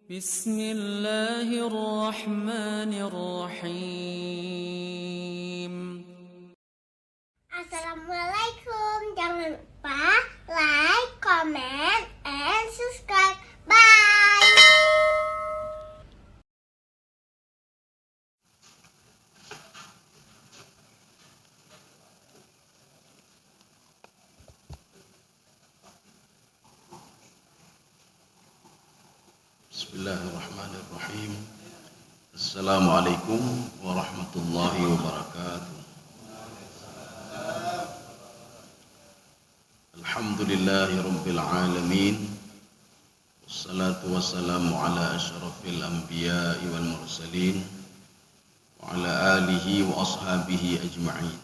بسم الله الرحمن الرحيم. Assalamualaikum. Jangan lupa like, comment, and subscribe. Bye. Bismillahirrahmanirrahim. Assalamualaikum warahmatullahi wabarakatuh. Alhamdulillahi rabbil alamin. Wassalatu wassalamu ala asyrafil anbiya'i wal mursalin wa ala alihi wa ashabihi ajma'in.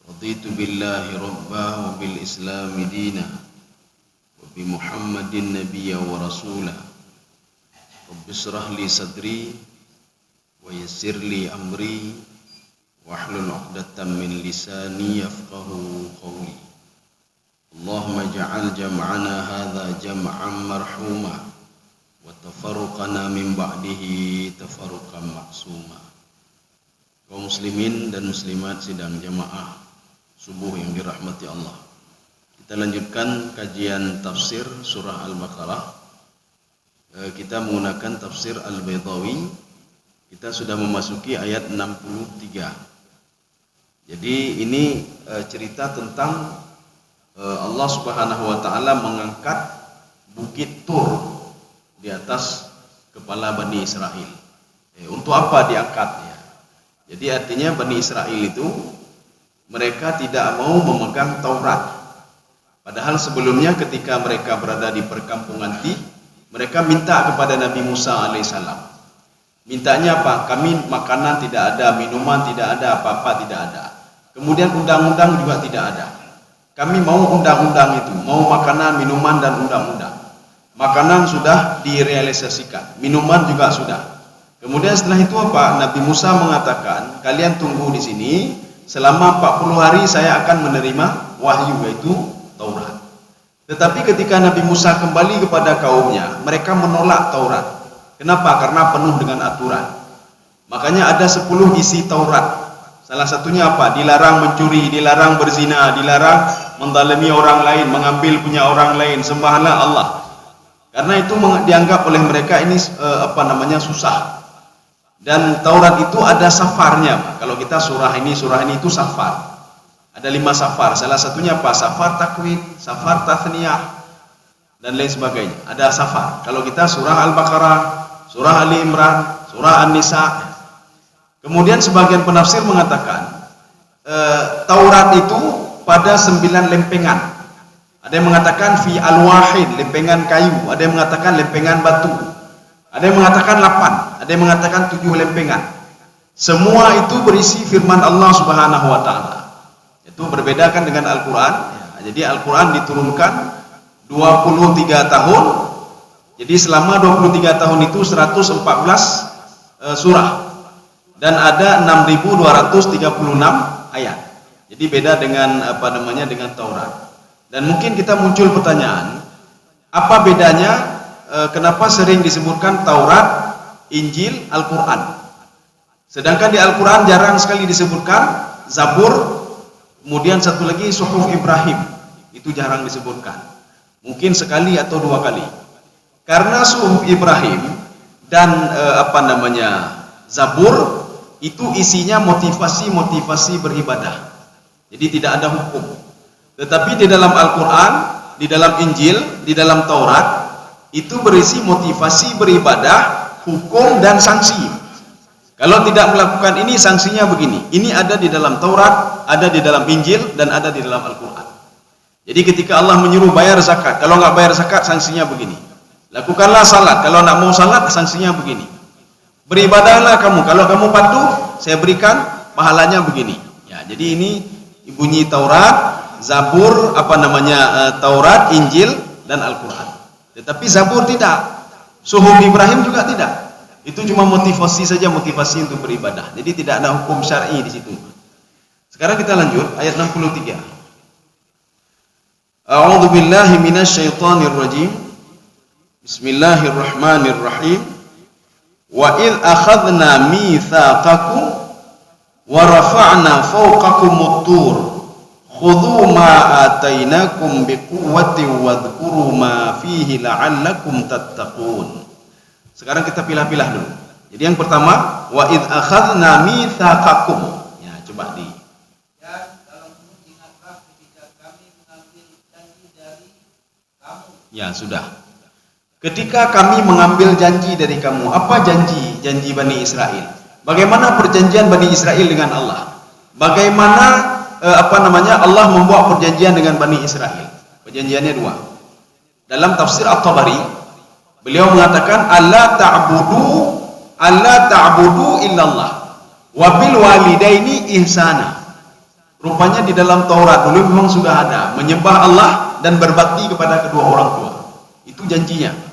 Raditu billahi rabba wa bil islami dina wa bi Muhammadin nabiyya wa rasulah. Rabbi shrah li sadri wa yassir li amri wahlul 'uqdatam min lisani yafqahu qawli. Allahumma ja'al jam'ana hadza jam'an marhuma wa tafarruqana min ba'dihi tafarruqan ma'suma. Kaum muslimin dan muslimat sidang jamaah subuh yang dirahmati Allah. Kita lanjutkan kajian tafsir surah Al-Baqarah. Kita menggunakan tafsir Al-Baydawi. Kita sudah memasuki ayat 63. Jadi ini cerita tentang Allah Subhanahu wa taala mengangkat bukit Tur di atas kepala Bani Israel. Untuk apa diangkatnya? Jadi artinya Bani Israel itu mereka tidak mau memegang Taurat. Padahal sebelumnya ketika mereka berada di perkampungan Ti, mereka minta kepada Nabi Musa alaihissalam. Mintanya apa? Kami makanan tidak ada, minuman tidak ada, apa-apa tidak ada. Kemudian undang-undang juga tidak ada. Kami mau undang-undang itu, mau makanan, minuman dan undang-undang. Makanan sudah direalisasikan, minuman juga sudah. Kemudian setelah itu apa? Nabi Musa mengatakan, kalian tunggu di sini selama 40 hari saya akan menerima wahyu yaitu Taurat. Tetapi ketika Nabi Musa kembali kepada kaumnya, mereka menolak Taurat. Kenapa? Karena penuh dengan aturan. Makanya ada 10 isi Taurat. Salah satunya apa? Dilarang mencuri, dilarang berzina, dilarang menzalimi orang lain, mengambil punya orang lain, sembahlah Allah. Karena itu dianggap oleh mereka ini susah. Dan Taurat itu ada safarnya. Kalau kita surah ini itu safar. Ada 5 safar, salah satunya apa? Safar takwid, safar tathniyah, dan lain sebagainya. Ada safar. Kalau kita surah Al-Baqarah, surah Ali Imran, surah An-Nisa. Kemudian sebagian penafsir mengatakan Taurat itu pada 9 lempengan. Ada yang mengatakan fi al-wahid, lempengan kayu. Ada yang mengatakan lempengan batu. Ada yang mengatakan 8, ada yang mengatakan 7 lempengan. Semua itu berisi firman Allah Subhanahu wa taala. Itu berbeda kan dengan Al-Quran. Jadi Al-Quran diturunkan 23 tahun. Jadi selama 23 tahun itu 114 surah. Dan ada 6.236 ayat. Jadi beda dengan dengan Taurat. Dan mungkin kita muncul pertanyaan, apa bedanya kenapa sering disebutkan Taurat, Injil, Al-Quran? Sedangkan di Al-Quran jarang sekali disebutkan Zabur. Kemudian satu lagi Suhuf Ibrahim, itu jarang disebutkan. Mungkin sekali atau 2 kali. Karena Suhuf Ibrahim dan Zabur itu isinya motivasi beribadah. Jadi tidak ada hukum. Tetapi di dalam Al-Quran, di dalam Injil, di dalam Taurat itu berisi motivasi beribadah, hukum dan sanksi. Kalau tidak melakukan ini sanksinya begini. Ini ada di dalam Taurat, ada di dalam Injil, dan ada di dalam Al-Quran. Jadi ketika Allah menyuruh bayar zakat, kalau nggak bayar zakat sanksinya begini. Lakukanlah salat, kalau nggak mau salat sanksinya begini. Beribadahlah kamu, kalau kamu patuh saya berikan pahalanya begini. Ya, jadi ini bunyi Taurat, Zabur, Taurat, Injil, dan Al-Quran. Tetapi Zabur tidak, Suhuf Ibrahim juga tidak. Itu cuma motivasi saja, motivasi untuk beribadah. Jadi tidak ada hukum syar'i di situ. Sekarang kita lanjut ayat 63. A'udzu billahi minasyaitonir rajim. Bismillahirrahmanirrahim. Wa id akhadna mitsaqakum wa rafa'na fawqakumut tur khudhu ma atainakum biquwwatin wadhkuru ma fihi la'allakum tattaqun. Sekarang kita pilah-pilah dulu. Jadi yang pertama, wa id akhadna mitsaqakum. Ya, coba di. Dan dalam ingatlah ketika kami mengambil janji dari kamu. Ya, sudah. Ketika kami mengambil janji dari kamu, apa janji? Janji Bani Israel. Bagaimana perjanjian Bani Israel dengan Allah? Bagaimana Allah membuat perjanjian dengan Bani Israel? Perjanjiannya dua. Dalam tafsir At-Tabari, beliau mengatakan Allah ta'budu illallah wa bil walidaini ihsana. Rupanya di dalam Taurat dulu memang sudah ada menyembah Allah dan berbakti kepada kedua orang tua. Itu janjinya.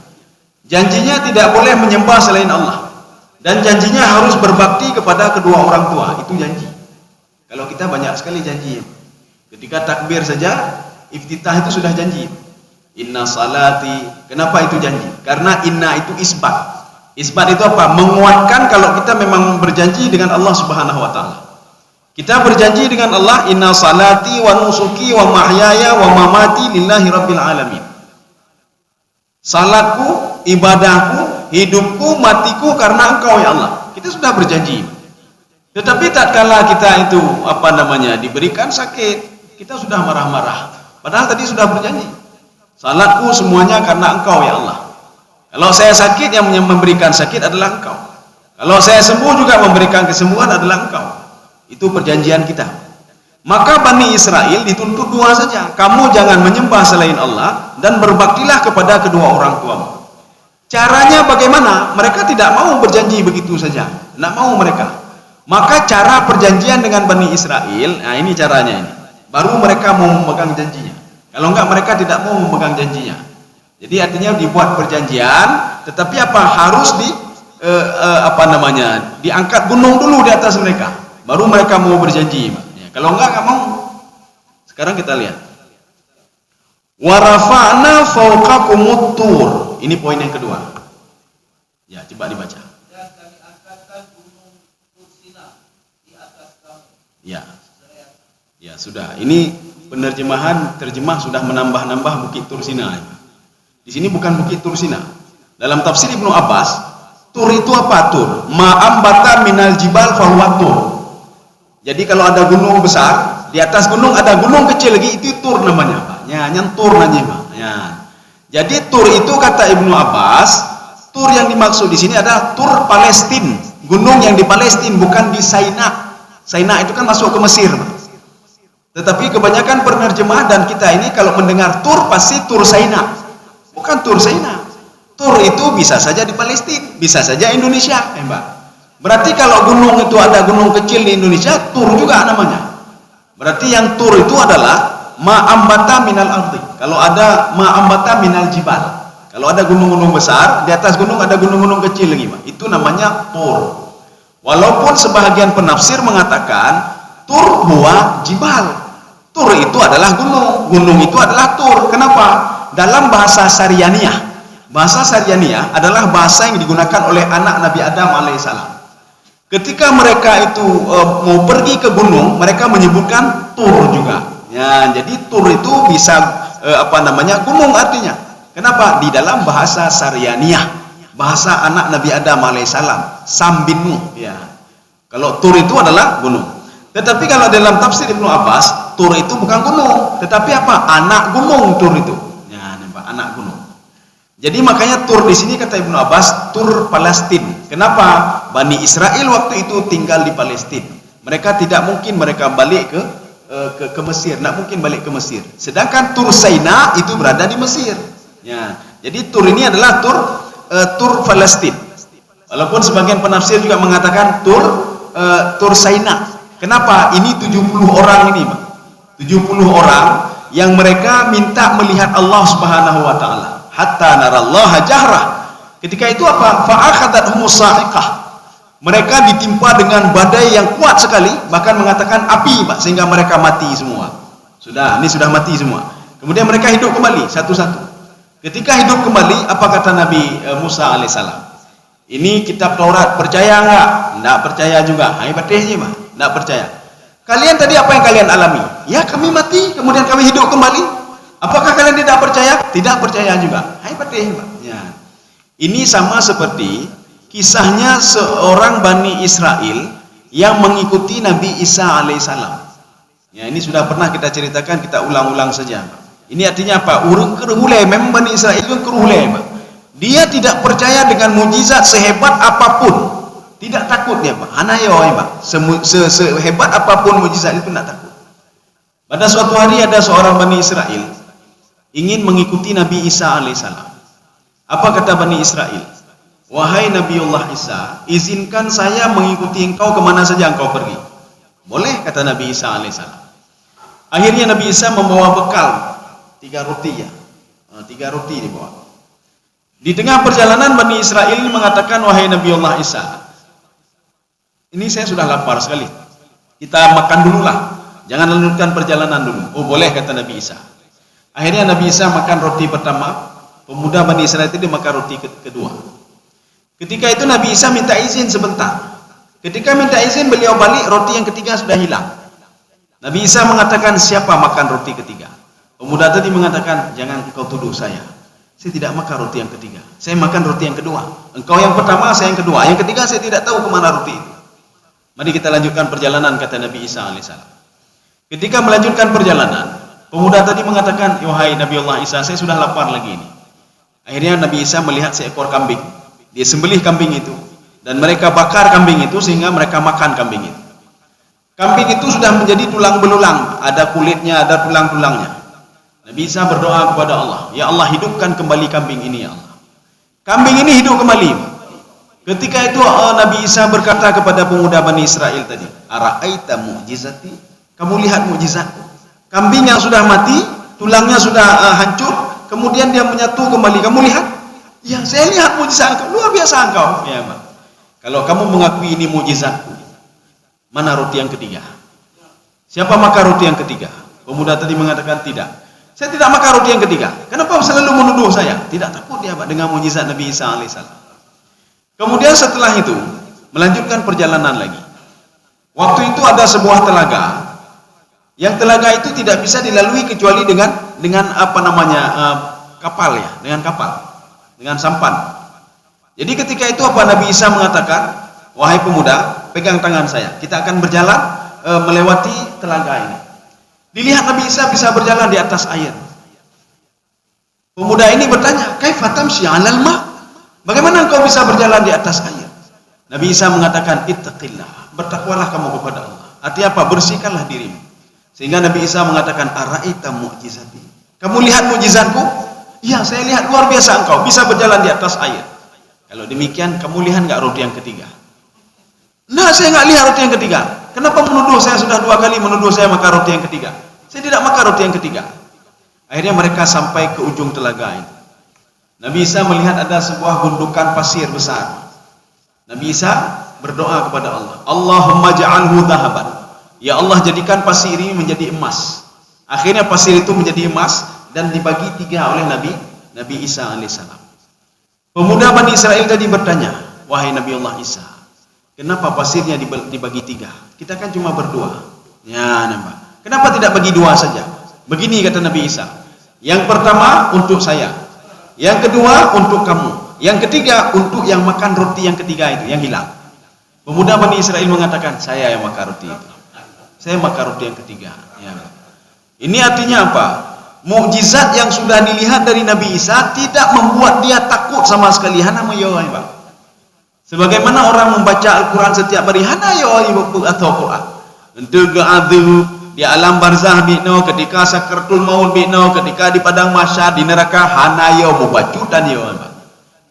Janjinya tidak boleh menyembah selain Allah. Dan janjinya harus berbakti kepada kedua orang tua. Itu janji. Kalau kita banyak sekali janji. Ketika takbir saja, iftitah itu sudah janji. Inna salati. Kenapa itu janji? Karena inna itu isbat. Isbat itu apa? Menguatkan kalau kita memang berjanji dengan Allah Subhanahu wa taala. Kita berjanji dengan Allah, inna salati wa nusuki wa mahyaya wa mamati lillahi rabbil alamin. Salatku, ibadahku, hidupku, matiku karena Engkau ya Allah. Kita sudah berjanji. Tetapi tatkala kita itu diberikan sakit, kita sudah marah-marah. Padahal tadi sudah berjanji. Salatku semuanya karena Engkau ya Allah. Kalau saya sakit, yang memberikan sakit adalah Engkau. Kalau saya sembuh juga memberikan kesembuhan adalah Engkau. Itu perjanjian kita. Maka Bani Israel dituntut dua saja. Kamu jangan menyembah selain Allah dan berbaktilah kepada kedua orang tuamu. Caranya bagaimana? Mereka tidak mau berjanji begitu saja. Tidak mau mereka. Maka cara perjanjian dengan Bani Israel, nah ini caranya ini. Baru mereka mau memegang janjinya. Kalau enggak mereka tidak mau memegang janjinya. Jadi artinya dibuat perjanjian, tetapi harus diangkat gunung dulu di atas mereka. Baru mereka mau berjanji. Ya, kalau enggak mau. Sekarang kita lihat. Wa rafa'na fawqakumut tur. Ini poin yang kedua. Ya, coba dibaca. Dan kami angkatkan gunung Tursina di atas kamu. Ya. Ya, sudah. Ini terjemah sudah menambah-nambah Bukit Tursina. Di sini bukan Bukit Tursina. Dalam tafsir Ibnu Abbas, tur itu apa tur? Ma'ambata minal jibal fahuwa tur. Jadi kalau ada gunung besar, di atas gunung ada gunung kecil lagi, itu tur namanya, Pak. Ya, nyentur namanya, Pak. Ya. Jadi tur itu kata Ibnu Abbas, tur yang dimaksud di sini adalah tur Palestina. Gunung yang di Palestina, bukan di Saina. Saina itu kan masuk ke Mesir, Pak. Tetapi kebanyakan penerjemah dan kita ini kalau mendengar tur pasti tur Saina. Bukan tur Saina. Tur itu bisa saja di Palestina, bisa saja Indonesia, Mbak. Berarti kalau gunung itu ada gunung kecil di Indonesia, tur juga namanya. Berarti yang tur itu adalah ma'ambata minal ardi. Kalau ada ma'ambata minal jibal. Kalau ada gunung-gunung besar, di atas gunung ada gunung-gunung kecil lagi, Mbak. Itu namanya tur. Walaupun sebahagian penafsir mengatakan tur huwa jibal. Tur itu adalah gunung. Gunung itu adalah tur. Kenapa? Dalam bahasa Saryaniyah, bahasa Saryaniyah adalah bahasa yang digunakan oleh anak Nabi Adam alaihissalam. Ketika mereka itu mau pergi ke gunung, mereka menyebutkan tur juga. Ya, jadi tur itu bisa gunung artinya. Kenapa? Di dalam bahasa Saryaniyah, bahasa anak Nabi Adam alaihissalam, Sambinu. Ya, kalau tur itu adalah gunung. Tetapi kalau dalam tafsir Ibnu Abbas, tur itu bukan gunung, tetapi anak gunung tur itu. Anak gunung. Jadi makanya tur di sini kata Ibnu Abbas tur Palestina. Kenapa? Bani Israel waktu itu tinggal di Palestina. Mereka tidak mungkin mereka balik ke Mesir, tidak mungkin balik ke Mesir. Sedangkan tur Saina itu berada di Mesir. Ya. Jadi tur ini adalah tur Palestina. Walaupun sebagian penafsir juga mengatakan tur Saina. Kenapa? Ini 70 orang ini, Pak. 70 orang yang mereka minta melihat Allah Subhanahu wa taala. Hatta narallaha jahrah. Ketika itu apa? Fa'akhadathum sa'iqah. Mereka ditimpa dengan badai yang kuat sekali, bahkan mengatakan api, Pak, sehingga mereka mati semua. Ini sudah mati semua. Kemudian mereka hidup kembali satu-satu. Ketika hidup kembali, apa kata Nabi Musa alaihissalam? Ini kitab Taurat, percaya enggak? Enggak percaya juga. Hai patihnya, Pak. Enggak percaya. Kalian tadi apa yang kalian alami? Ya, kami mati, kemudian kami hidup kembali. Apakah kalian tidak percaya? Tidak percaya juga. Hai patihnya, Pak. Ya. Ini sama seperti kisahnya seorang Bani Israel yang mengikuti Nabi Isa alaihissalam. Ya, ini sudah pernah kita ceritakan, kita ulang-ulang saja. Ini artinya apa? Urang kerhulai, memang Bani Israel itu kerhulai, Pak. Dia tidak percaya dengan mujizat sehebat apapun. Tidak takut dia, Pak. Anayo, Pak. Sehebat apapun mujizat itu tidak takut. Pada suatu hari ada seorang Bani Israel ingin mengikuti Nabi Isa alaihissalam. Apa kata Bani Israel? Wahai Nabiullah Isa, izinkan saya mengikuti engkau kemana saja engkau pergi. Boleh, kata Nabi Isa alaihissalam. Akhirnya Nabi Isa membawa bekal 3 roti ya. 3 roti dibawa. Di tengah perjalanan Bani Israel mengatakan, wahai Nabiullah Isa, ini saya sudah lapar sekali. Kita makan dululah. Jangan lanjutkan perjalanan dulu. Oh boleh, kata Nabi Isa. Akhirnya Nabi Isa makan roti pertama. Pemuda Bani Israel itu makan roti kedua. Ketika itu Nabi Isa minta izin sebentar. Ketika minta izin beliau balik, roti yang ketiga sudah hilang. Nabi Isa mengatakan, siapa makan roti ketiga? Pemuda tadi mengatakan, jangan engkau tuduh saya. Saya tidak makan roti yang ketiga. Saya makan roti yang kedua. Engkau yang pertama, saya yang kedua. Yang ketiga saya tidak tahu kemana roti itu. Mari kita lanjutkan perjalanan, kata Nabi Isa alaihissalam. Ketika melanjutkan perjalanan, pemuda tadi mengatakan, wahai Nabiullah Isa, saya sudah lapar lagi ini. Akhirnya Nabi Isa melihat seekor kambing. Dia sembelih kambing itu. Dan mereka bakar kambing itu sehingga mereka makan kambing itu. Kambing itu sudah menjadi tulang belulang. Ada kulitnya, ada tulang-tulangnya. Nabi Isa berdoa kepada Allah, ya Allah, hidupkan kembali kambing ini ya Allah. Kambing ini hidup kembali. Ketika itu Nabi Isa berkata kepada pemuda Bani Israel tadi, ara'aita mu'jizati? Kamu lihat mukjizatku? Kambing yang sudah mati, tulangnya sudah hancur, kemudian dia menyatu kembali. Kamu lihat? Ya, saya lihat mukjizat engkau. Luar biasa engkau. Ya, Pak. Kalau kamu mengakui ini mukjizatku, mana roti yang ketiga? Siapa makan roti yang ketiga? Pemuda tadi mengatakan tidak. Saya tidak makan roti yang ketiga. Kenapa selalu menuduh saya? Tidak takut dia, Pak, dengan mukjizat Nabi Isa alaihissalam. Kemudian setelah itu melanjutkan perjalanan lagi. Waktu itu ada sebuah telaga. Yang telaga itu tidak bisa dilalui kecuali dengan apa namanya? Kapal ya, dengan kapal, dengan sampan. Jadi ketika itu apa Nabi Isa mengatakan, wahai pemuda, pegang tangan saya. Kita akan berjalan melewati telaga ini. Dilihat Nabi Isa bisa berjalan di atas air. Pemuda ini bertanya, kaifa tamshi 'alal ma'? Bagaimana engkau bisa berjalan di atas air? Nabi Isa mengatakan, ittaqillah, bertakwalah kamu kepada Allah. Artinya apa? Bersihkanlah dirimu. Sehingga Nabi Isa mengatakan, ara'aita mu'jizati? Kamu lihat mukjizatku? Iya, saya lihat, luar biasa engkau bisa berjalan di atas air. Kalau demikian, kamu lihat enggak roti yang ketiga? Nah, saya enggak lihat roti yang ketiga. Kenapa menuduh saya? Sudah 2 kali menuduh saya makan roti yang ketiga. Saya tidak makan roti yang ketiga. Akhirnya mereka sampai ke ujung telaga itu. Nabi Isa melihat ada sebuah gundukan pasir besar. Nabi Isa berdoa kepada Allah, Allahumma ja'alhu dhahaban. Ya Allah, jadikan pasir ini menjadi emas. Akhirnya pasir itu menjadi emas dan dibagi 3 oleh Nabi Isa alaihissalam. Pemuda Bani Israel tadi bertanya, wahai Nabiullah Isa, kenapa pasirnya dibagi 3? Kita kan cuma berdua. Ya, nampak. Kenapa tidak bagi 2 saja? Begini kata Nabi Isa. Yang pertama untuk saya. Yang kedua untuk kamu. Yang ketiga untuk yang makan roti yang ketiga itu, yang hilang. Pemuda Bani Israel mengatakan, saya yang makan roti itu. Saya makan roti yang ketiga. Ya. Ini artinya apa? Mukjizat yang sudah dilihat dari Nabi Isa tidak membuat dia takut sama sekali. Hana mayoy, Pak. Sebagaimana orang membaca Al-Quran setiap hari, hana yoy atau Quran. Untuk adu di alam barzah bino, ketika sakaratul maut bino, ketika di padang mahsyar, di neraka, hana yo mubacutan yo.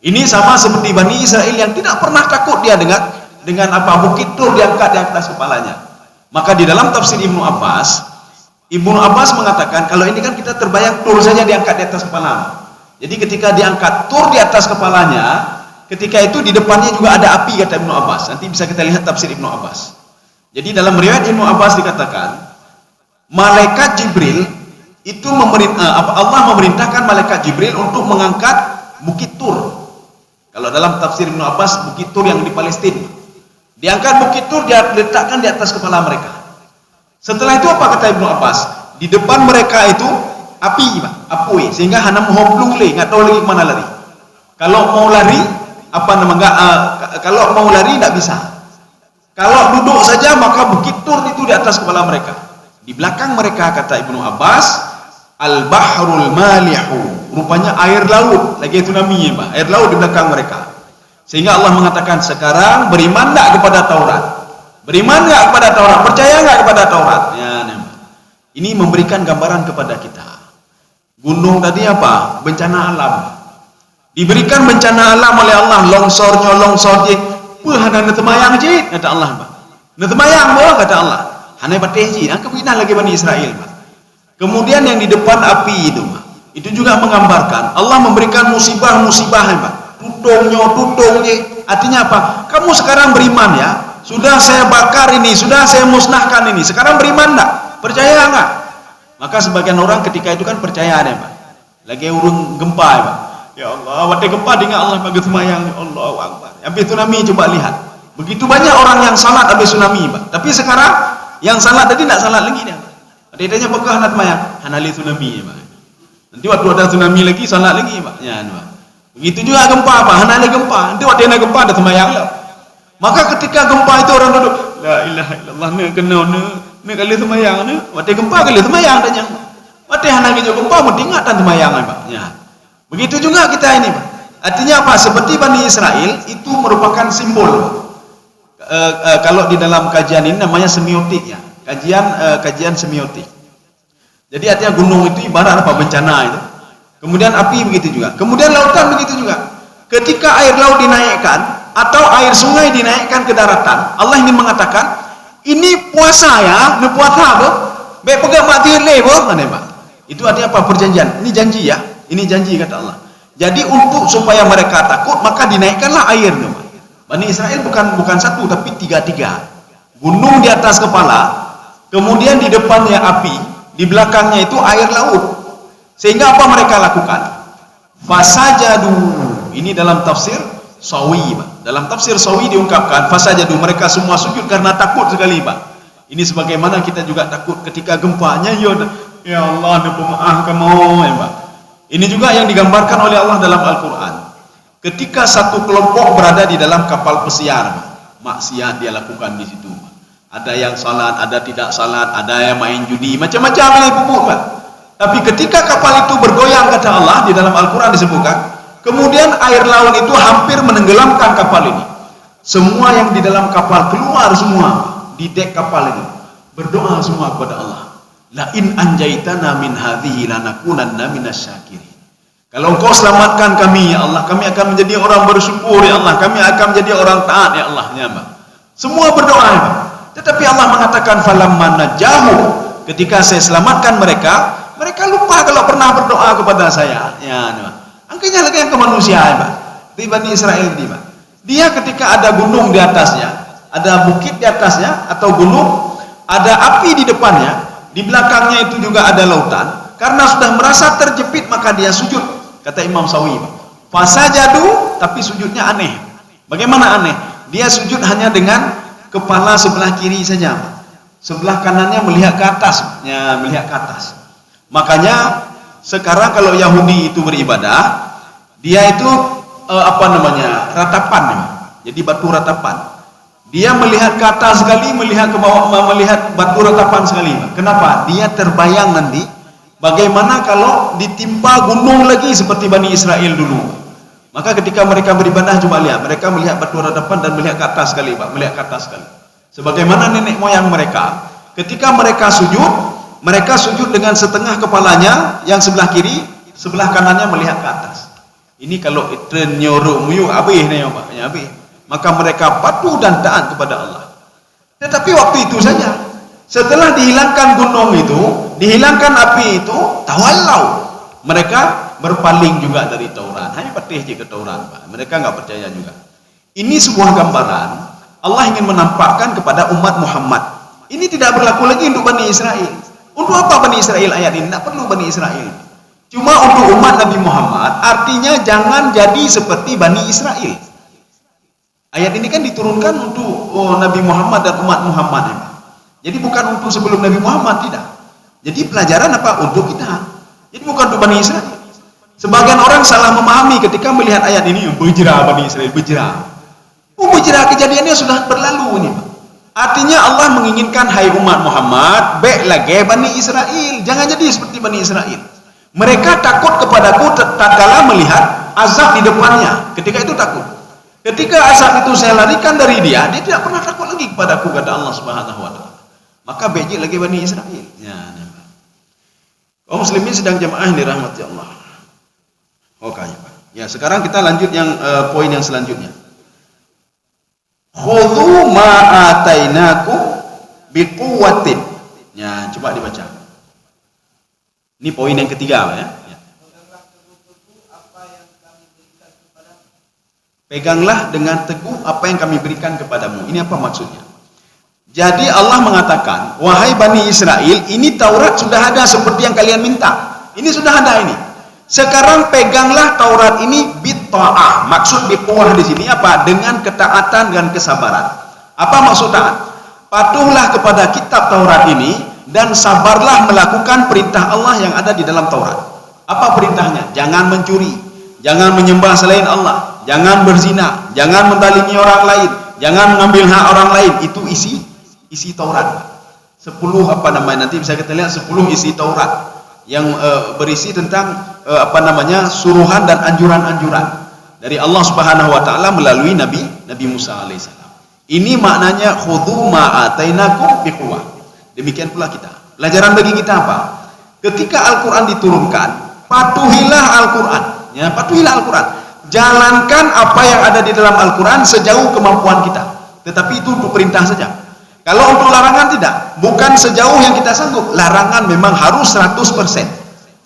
Ini sama seperti Bani Israel yang tidak pernah takut dia dengan apa? Bukit Tur diangkat di atas kepalanya. Maka di dalam tafsir Ibnu Abbas mengatakan, kalau ini kan kita terbayang Tur saja diangkat di atas kepala. Jadi ketika diangkat Tur di atas kepalanya, ketika itu di depannya juga ada api, kata Ibnu Abbas. Nanti bisa kita lihat tafsir Ibnu Abbas. Jadi dalam riwayat Ibnu Abbas dikatakan, malaikat Jibril itu Allah memerintahkan malaikat Jibril untuk mengangkat Bukit Tur. Kalau dalam tafsir Ibnu Abbas, Bukit Tur yang di Palestina. Diangkat Bukit Tur, dia letakkan di atas kepala mereka. Setelah itu apa kata Ibnu Abbas? Di depan mereka itu api, apui, sehingga hana menghoblung le, nggak tahu lagi kemana lari. Kalau mau lari, kalau mau lari tidak bisa. Kalau duduk saja maka Bukit Tur itu di atas kepala mereka. Di belakang mereka kata Ibnu Abbas, al-bahrul malihu, rupanya air laut, lagi tsunami ya Pak, air laut di belakang mereka. Sehingga Allah mengatakan, sekarang beriman enggak kepada Taurat? Beriman enggak kepada Taurat? Percaya enggak kepada Taurat? Ya, ini memberikan gambaran kepada kita. Gunung tadi apa? Bencana alam. Diberikan bencana alam oleh Allah, longsor je. Hana netemayang je, kata Allah Pak. Netemayang boh, kata Allah. Hana bateh je, angka begina lagi Bani Israel Pak. Kemudian yang di depan api itu, itu juga menggambarkan Allah memberikan musibah-musibah, Pak. Tutung je. Artinya apa? Kamu sekarang beriman ya. Sudah saya bakar ini, sudah saya musnahkan ini. Sekarang beriman enggak? Percaya enggak? Maka sebagian orang ketika itu kan percaya deh, Pak. Lagi urung gempa ya, Pak. Ya Allah, waktu gempa dengan Allah bagi semayang. Allahu Akbar. Habis tsunami coba lihat. Begitu banyak orang yang salat habis tsunami, Pak. Tapi sekarang yang salat tadi enggak salat lagi dia. Adanya bekah nak mayang, hanali tsunami ya, Pak. Nanti waktu ada tsunami lagi salat lagi, Pak. Ya, Pak. Begitu juga gempa, Pak. Hanali gempa. Nanti waktu ada gempa ada semayang lah. Maka ketika gempa itu orang duduk, la ilaha illallah, ne kena ne kali semayang ne. Waktu gempa kali semayang tanya. Waktu hanali gempa mesti ingatan semayang, Pak. Ya. Begitu juga kita ini, Pak. Artinya apa? Seperti Bani Israel itu merupakan simbol. Kalau di dalam kajian ini namanya semiotik ya. Kajian semiotik. Jadi artinya gunung itu ibarat apa? Bencana itu. Kemudian api begitu juga. Kemudian lautan begitu juga. Ketika air laut dinaikkan atau air sungai dinaikkan ke daratan, Allah ingin mengatakan, ini puasa ya, ini puasa boh. Baik pegang mati le boh, mana Pak? Itu artinya apa? Perjanjian. Ini janji ya. Ini janji kata Allah. Jadi untuk supaya mereka takut maka dinaikkanlah air tuh. Bani Israel bukan satu tapi tiga. Gunung di atas kepala, kemudian di depannya api, di belakangnya itu air laut. Sehingga apa mereka lakukan? Fasajadu. Ini dalam tafsir Sawi, Pak. Dalam tafsir Sawi diungkapkan fasajadu, mereka semua sujud karena takut sekali, Pak. Ini sebagaimana kita juga takut ketika gempanya, ya Allah, maaf kamu, ya Pak. Ini juga yang digambarkan oleh Allah dalam Al-Quran. Ketika satu kelompok berada di dalam kapal pesiar, maksiat dia lakukan di situ. Ada yang salat, ada tidak salat, ada yang main judi, macam-macam yang pupuk, Pak. Tapi ketika kapal itu bergoyang, kata Allah di dalam Al-Quran disebutkan, kemudian air laut itu hampir menenggelamkan kapal ini. Semua yang di dalam kapal keluar semua di dek kapal ini, berdoa semua kepada Allah. La in anjaitana min hadhihi lanakunanna minasyakirin. Kalau engkau selamatkan kami ya Allah, kami akan menjadi orang bersyukur ya Allah, kami akan menjadi orang taat ya Allah, ya Allah. Semua berdoa ya Allah. Tetapi Allah mengatakan falamma najahu, ketika saya selamatkan mereka, mereka lupa kalau pernah berdoa kepada saya. Ya Allah. Angkanya lagi yang ke manusia ya Pak. Di Bani Israel ini Pak. Dia ketika ada gunung di atasnya, ada bukit di atasnya atau gunung, ada api di depannya, di belakangnya itu juga ada lautan. Karena sudah merasa terjepit maka dia sujud. Kata Imam Sawi, fasajadu, tapi sujudnya aneh. Bagaimana aneh? Dia sujud hanya dengan kepala sebelah kiri saja. Sebelah kanannya melihat ke atas, ya, melihat ke atas. Makanya sekarang kalau Yahudi itu beribadah, dia itu ratapan. Jadi batu ratapan. Dia melihat ke atas sekali, melihat ke bawah, melihat batu ratapan sekali. Kenapa? Dia terbayang nanti bagaimana kalau ditimpa gunung lagi seperti Bani Israel dulu. Maka ketika mereka beribadah, coba lihat, mereka melihat batu ratapan dan melihat ke atas sekali, Pak, melihat ke atas sekali. Sebagaimana nenek moyang mereka, ketika mereka sujud dengan setengah kepalanya yang sebelah kiri, sebelah kanannya melihat ke atas. Ini kalau itu nyorok muyu habis nih, Pak, ya habis. Maka mereka patuh dan taat kepada Allah. Tetapi waktu itu saja, setelah dihilangkan gunung itu, dihilangkan api itu, tawallau, mereka berpaling juga dari Taurat. Hanya patih je ke Taurat, Pak. Mereka enggak percaya juga. Ini sebuah gambaran Allah ingin menampakkan kepada umat Muhammad. Ini tidak berlaku lagi untuk Bani Israel. Untuk apa Bani Israel ayat ini? Tidak perlu Bani Israel. Cuma untuk umat Nabi Muhammad, artinya jangan jadi seperti Bani Israel. Ayat ini kan diturunkan untuk Nabi Muhammad dan umat Muhammad. Jadi bukan untuk sebelum Nabi Muhammad, tidak. Jadi pelajaran apa? Untuk kita. Jadi bukan untuk Bani Israel. Sebagian orang salah memahami ketika melihat ayat ini, berjerah Bani Israel, berjerah. Berjerah kejadiannya sudah berlalu ini, Pak. Artinya Allah menginginkan, hai umat Muhammad, baik lagi Bani Israel. Jangan jadi seperti Bani Israel. Mereka takut kepadaku tatkala melihat azab di depannya. Ketika itu takut. Ketika azab itu saya larikan dari dia tidak pernah takut lagi kepadaku, kata Allah Subhanahu wa taala. Maka baik lagi Bani Israel. Ya, kaum muslimin sedang jamaah yang dirahmati Allah. Oke, Pak. Ya, sekarang kita lanjut yang poin yang selanjutnya. Khudhu ma atainakum biquwwatin. Ya, coba dibaca. Ini poin yang ketiga, Pak, ya. Peganglah dengan teguh apa yang kami berikan kepadamu. Ini apa maksudnya? Jadi Allah mengatakan, wahai Bani Israel, ini Taurat sudah ada seperti yang kalian minta. Ini sudah ada ini. Sekarang peganglah Taurat ini bitta'ah. Maksud biquwah di sini apa? Dengan ketaatan dan kesabaran. Apa maksud taat? Patuhlah kepada kitab Taurat ini dan sabarlah melakukan perintah Allah yang ada di dalam Taurat. Apa perintahnya? Jangan mencuri, jangan menyembah selain Allah, jangan berzina, jangan mendalimi orang lain, jangan mengambil hak orang lain. Itu isi Taurat. 10 nanti bisa kita lihat 10 isi Taurat yang berisi tentang suruhan dan anjuran-anjuran dari Allah Subhanahu wa taala melalui Nabi Musa alaihissalam. Ini maknanya khudhu ma atainakum biquwwah. Demikian pula kita. Pelajaran bagi kita apa? Ketika Al-Qur'an diturunkan, patuhilah Al-Qur'an. Ya, patuhilah Al-Qur'an. Jalankan apa yang ada di dalam Al-Qur'an sejauh kemampuan kita. Tetapi itu untuk perintah saja. Kalau untuk larangan tidak, bukan sejauh yang kita sanggup. Larangan memang harus 100%.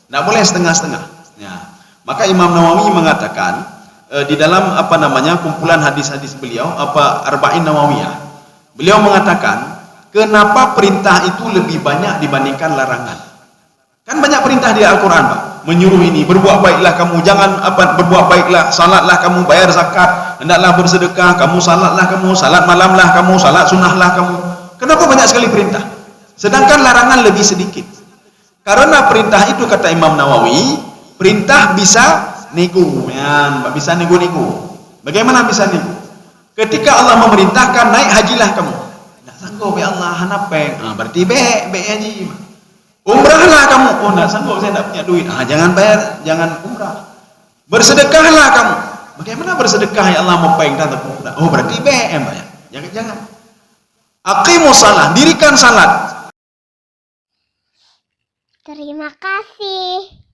Tidak boleh setengah-setengah. Ya. Maka Imam Nawawi mengatakan di dalam kumpulan hadis-hadis beliau Arba'in Nawawiyah. Beliau mengatakan, kenapa perintah itu lebih banyak dibandingkan larangan? Kan banyak perintah di Al-Qur'an, Pak. Menyuruh ini, berbuat baiklah kamu, jangan berbuat baiklah, salatlah kamu, bayar zakat, hendaklah bersedekah, kamu salatlah kamu, salat malamlah kamu, salat sunnahlah kamu. Kenapa banyak sekali perintah? Sedangkan larangan lebih sedikit. Karena perintah itu, kata Imam Nawawi, perintah bisa nego, ya, bisa nego-nego. Bagaimana bisa nego? Ketika Allah memerintahkan naik hajilah kamu, tidak sanggup ya Allah, hanapeng, berarti be haji. Umrahlah kamu, oh tidak sanggup, saya tidak punya duit, jangan bayar, jangan umrah. Bersedekahlah kamu, bagaimana bersedekah ya Allah mau peng dan umrah? Oh berarti BM bayar, jangan. Aqimus salah, dirikan salat. Terima kasih.